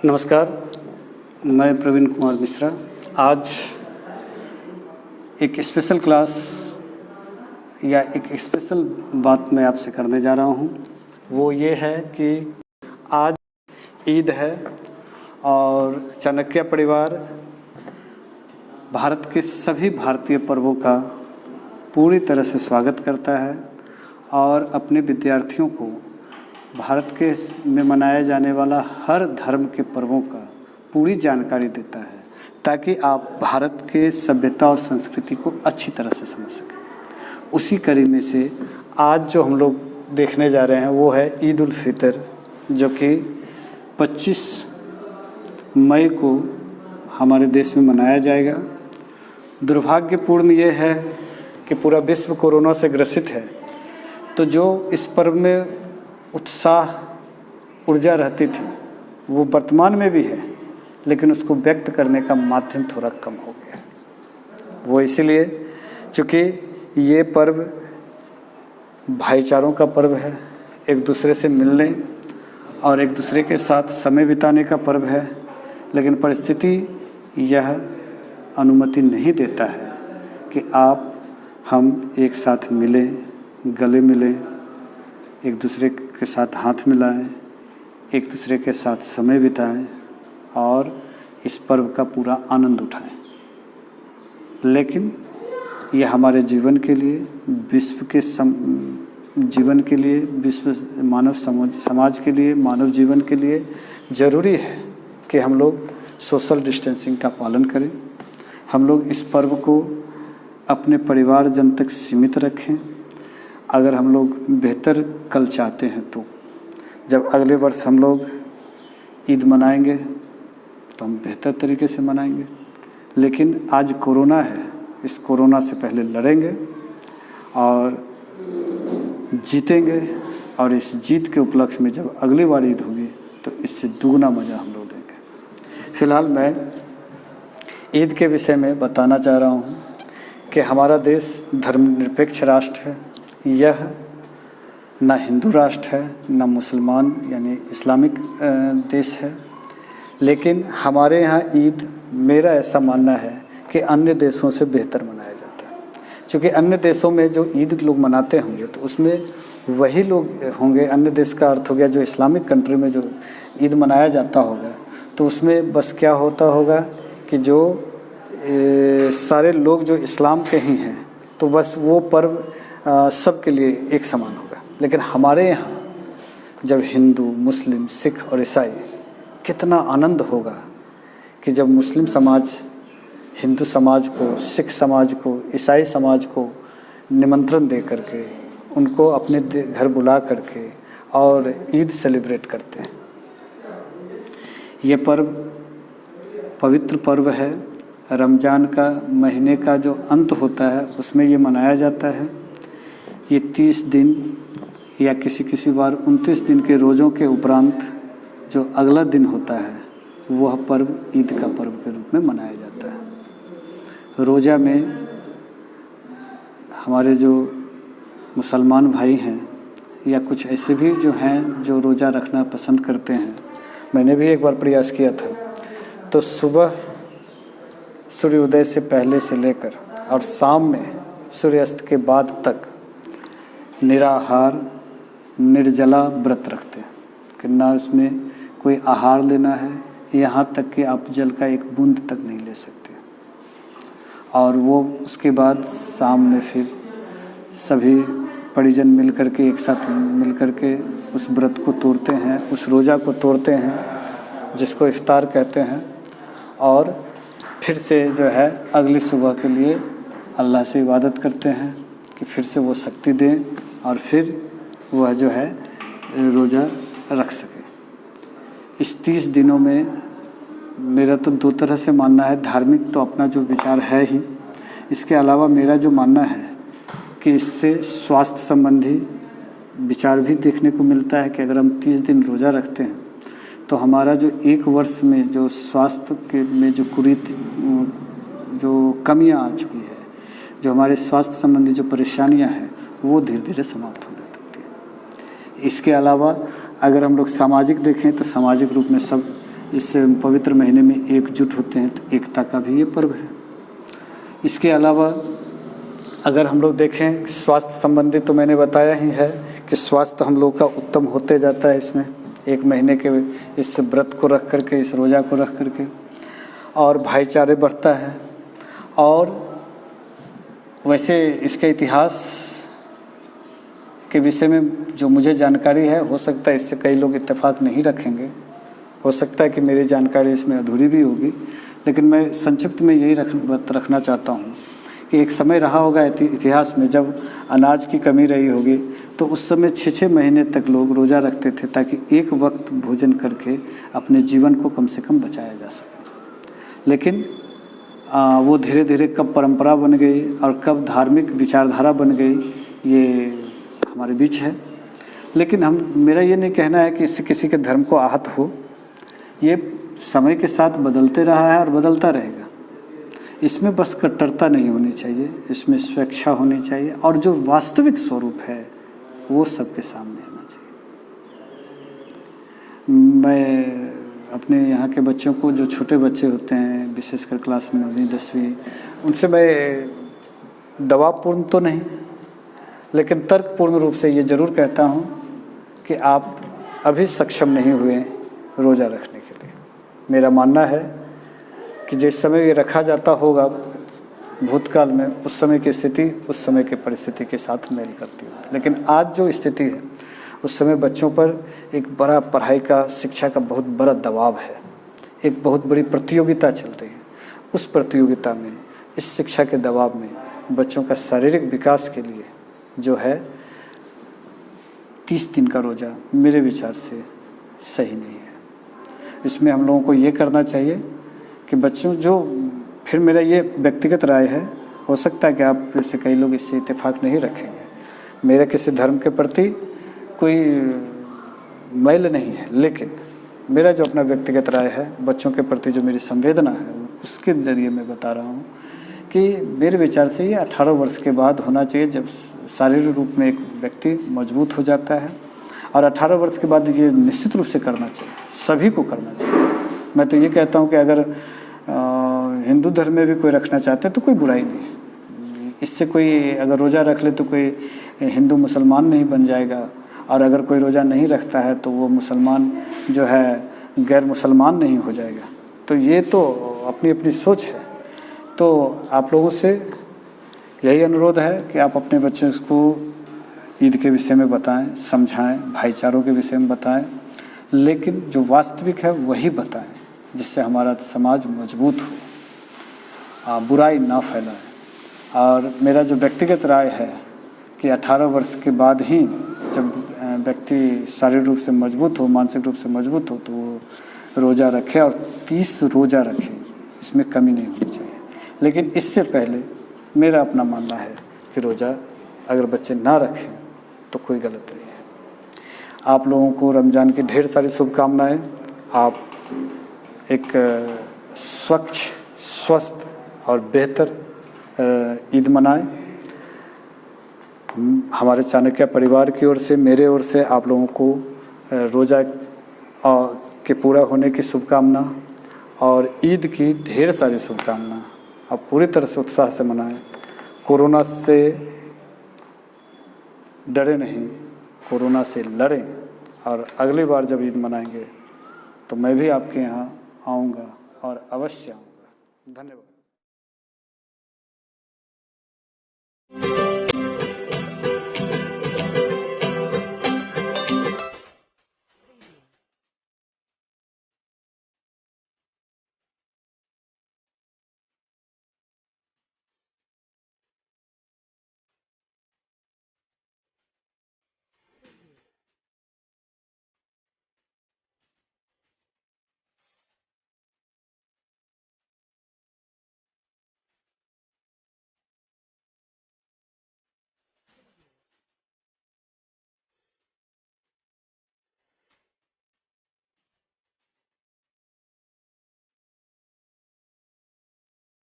नमस्कार, मैं प्रवीण कुमार मिश्रा। आज एक स्पेशल क्लास या एक स्पेशल बात मैं आपसे करने जा रहा हूँ। वो ये है कि आज ईद है और चाणक्य परिवार भारत के सभी भारतीय पर्वों का पूरी तरह से स्वागत करता है और अपने विद्यार्थियों को भारत के में मनाया जाने वाला हर धर्म के पर्वों का पूरी जानकारी देता है, ताकि आप भारत के सभ्यता और संस्कृति को अच्छी तरह से समझ सकें। उसी कड़ी में से आज जो हम लोग देखने जा रहे हैं वो है ईद उल फितर, जो कि 25 मई को हमारे देश में मनाया जाएगा। दुर्भाग्यपूर्ण ये है कि पूरा विश्व कोरोना से ग्रसित है, तो जो इस पर्व में उत्साह ऊर्जा रहती थी वो वर्तमान में भी है, लेकिन उसको व्यक्त करने का माध्यम थोड़ा कम हो गया। वो इसीलिए चूँकि ये पर्व भाईचारों का पर्व है, एक दूसरे से मिलने और एक दूसरे के साथ समय बिताने का पर्व है, लेकिन परिस्थिति यह अनुमति नहीं देता है कि हम एक साथ मिलें, गले मिलें, एक दूसरे के साथ हाथ मिलाएं, एक दूसरे के साथ समय बिताएं और इस पर्व का पूरा आनंद उठाएं। लेकिन यह हमारे जीवन के लिए, विश्व के जीवन के लिए, विश्व मानव समाज के लिए, मानव जीवन के लिए ज़रूरी है कि हम लोग सोशल डिस्टेंसिंग का पालन करें। हम लोग इस पर्व को अपने परिवारजन तक सीमित रखें। अगर हम लोग बेहतर कल चाहते हैं तो जब अगले वर्ष हम लोग ईद मनाएंगे तो हम बेहतर तरीके से मनाएंगे। लेकिन आज कोरोना है, इस कोरोना से पहले लड़ेंगे और जीतेंगे, और इस जीत के उपलक्ष्य में जब अगली बार ईद होगी तो इससे दुगना मज़ा हम लोग लेंगे। फिलहाल मैं ईद के विषय में बताना चाह रहा हूँ कि हमारा देश धर्मनिरपेक्ष राष्ट्र है। यह ना हिंदू राष्ट्र है, ना मुसलमान यानी इस्लामिक देश है, लेकिन हमारे यहाँ ईद, मेरा ऐसा मानना है कि अन्य देशों से बेहतर मनाया जाता है। क्योंकि अन्य देशों में जो ईद लोग मनाते होंगे तो उसमें वही लोग होंगे, अन्य देश का अर्थ हो गया जो इस्लामिक कंट्री में जो ईद मनाया जाता होगा, तो उसमें बस क्या होता होगा कि जो सारे लोग जो इस्लाम के ही हैं तो बस वो पर्व सबके लिए एक समान होगा। लेकिन हमारे यहाँ जब हिंदू, मुस्लिम, सिख और ईसाई, कितना आनंद होगा कि जब मुस्लिम समाज हिंदू समाज को, सिख समाज को, ईसाई समाज को निमंत्रण दे करके उनको अपने घर बुला करके और ईद सेलिब्रेट करते हैं। ये पर्व पवित्र पर्व है। रमज़ान का महीने का जो अंत होता है उसमें ये मनाया जाता है। ये 30 दिन या किसी बार 29 दिन के रोज़ों के उपरांत जो अगला दिन होता है वह पर्व ईद का पर्व के रूप में मनाया जाता है। रोज़ा में हमारे जो मुसलमान भाई हैं या कुछ ऐसे भी जो हैं जो रोज़ा रखना पसंद करते हैं, मैंने भी एक बार प्रयास किया था, तो सुबह सूर्योदय से पहले से लेकर और शाम में सूर्यास्त के बाद तक निराहार निर्जला व्रत रखते हैं कि ना उसमें कोई आहार लेना है, यहाँ तक कि आप जल का एक बूंद तक नहीं ले सकते। और वो उसके बाद शाम में फिर सभी परिजन मिल कर के, एक साथ मिल कर के उस व्रत को तोड़ते हैं, उस रोज़ा को तोड़ते हैं जिसको इफ्तार कहते हैं, और फिर से जो है अगली सुबह के लिए अल्लाह से इबादत करते हैं कि फिर से वो शक्ति दें और फिर वह जो है रोज़ा रख सके। इस 30 दिनों में मेरा तो 2 तरह से मानना है। धार्मिक तो अपना जो विचार है ही, इसके अलावा मेरा जो मानना है कि इससे स्वास्थ्य संबंधी विचार भी देखने को मिलता है कि अगर हम 30 दिन रोज़ा रखते हैं तो हमारा जो एक वर्ष में जो स्वास्थ्य के में जो जो कमियां आ चुकी है, जो हमारे स्वास्थ्य संबंधी जो परेशानियां हैं, वो धीरे धीरे समाप्त होने लगती है। इसके अलावा अगर हम लोग सामाजिक देखें तो सामाजिक रूप में सब इस पवित्र महीने में एकजुट होते हैं, तो एकता का भी ये पर्व है। इसके अलावा अगर हम लोग देखें स्वास्थ्य संबंधी, तो मैंने बताया ही है कि स्वास्थ्य हम लोग का उत्तम होते जाता है इसमें, एक महीने के इस व्रत को रख करके, इस रोज़ा को रख करके, और भाईचारे बढ़ता है। और वैसे इसके इतिहास के विषय में जो मुझे जानकारी है, हो सकता है इससे कई लोग इत्तेफाक नहीं रखेंगे, हो सकता है कि मेरी जानकारी इसमें अधूरी भी होगी, लेकिन मैं संक्षिप्त में यही रखना चाहता हूँ कि एक समय रहा होगा इतिहास में जब अनाज की कमी रही होगी, तो उस समय 6-6 महीने तक लोग रोज़ा रखते थे ताकि एक वक्त भोजन करके अपने जीवन को कम से कम बचाया जा सके। लेकिन वो धीरे धीरे कब परंपरा बन गई और कब धार्मिक विचारधारा बन गई, ये हमारे बीच है। लेकिन मेरा ये नहीं कहना है कि इससे किसी के धर्म को आहत हो, ये समय के साथ बदलते रहा है और बदलता रहेगा। इसमें बस कट्टरता नहीं होनी चाहिए, इसमें स्वेच्छा होनी चाहिए, और जो वास्तविक स्वरूप है वो सबके सामने आना चाहिए। मैं अपने यहाँ के बच्चों को, जो छोटे बच्चे होते हैं विशेषकर क्लास 9वीं 10वीं, उनसे मैं दबावपूर्ण तो नहीं लेकिन तर्कपूर्ण रूप से ये ज़रूर कहता हूँ कि आप अभी सक्षम नहीं हुए रोज़ा रखने के लिए। मेरा मानना है कि जिस समय ये रखा जाता होगा भूतकाल में, उस समय की स्थिति उस समय की परिस्थिति के साथ मेल करती है। लेकिन आज जो स्थिति है, उस समय बच्चों पर एक बड़ा पढ़ाई का, शिक्षा का बहुत बड़ा दबाव है, एक बहुत बड़ी प्रतियोगिता चल रही है। उस प्रतियोगिता में, इस शिक्षा के दबाव में बच्चों का शारीरिक विकास के लिए जो है 30 दिन का रोज़ा मेरे विचार से सही नहीं है। इसमें हम लोगों को ये करना चाहिए कि बच्चों जो, फिर मेरा ये व्यक्तिगत राय है, हो सकता है कि आप जैसे कई लोग इससे इत्तेफाक नहीं रखेंगे, मेरा किसी धर्म के प्रति कोई मैल नहीं है, लेकिन मेरा जो अपना व्यक्तिगत राय है, बच्चों के प्रति जो मेरी संवेदना है, उसके ज़रिए मैं बता रहा हूँ कि मेरे विचार से ये 18 वर्ष के बाद होना चाहिए, जब शारीरिक रूप में एक व्यक्ति मजबूत हो जाता है। और 18 वर्ष के बाद ये निश्चित रूप से करना चाहिए, सभी को करना चाहिए। मैं तो ये कहता हूँ कि अगर हिंदू धर्म में भी कोई रखना चाहते हैं तो कोई बुराई नहीं, इससे कोई अगर रोज़ा रख ले तो कोई हिंदू मुसलमान नहीं बन जाएगा, और अगर कोई रोज़ा नहीं रखता है तो वो मुसलमान जो है गैर मुसलमान नहीं हो जाएगा। तो ये तो अपनी अपनी सोच है। तो आप लोगों से यही अनुरोध है कि आप अपने बच्चों को ईद के विषय में बताएं, समझाएं, भाईचारों के विषय में बताएं, लेकिन जो वास्तविक है वही बताएं, जिससे हमारा समाज मजबूत हो, बुराई ना फैलाए। और मेरा जो व्यक्तिगत राय है कि 18 वर्ष के बाद ही जब व्यक्ति शारीरिक रूप से मजबूत हो, मानसिक रूप से मजबूत हो, तो वो रोज़ा रखे और 30 रोज़ा रखे, इसमें कमी नहीं होनी चाहिए। लेकिन इससे पहले मेरा अपना मानना है कि रोज़ा अगर बच्चे ना रखें तो कोई गलत नहीं है। आप लोगों को रमज़ान की ढेर सारी शुभकामनाएं। आप एक स्वच्छ, स्वस्थ और बेहतर ईद मनाएं। हमारे चाणक्य परिवार की ओर से, मेरे ओर से आप लोगों को रोज़ा के पूरा होने की शुभकामना और ईद की ढेर सारी शुभकामना। आप पूरी तरह से उत्साह से मनाएं। कोरोना से डरे नहीं, कोरोना से लड़ें। और अगली बार जब ईद मनाएंगे तो मैं भी आपके यहाँ आऊँगा और अवश्य आऊँगा। धन्यवाद।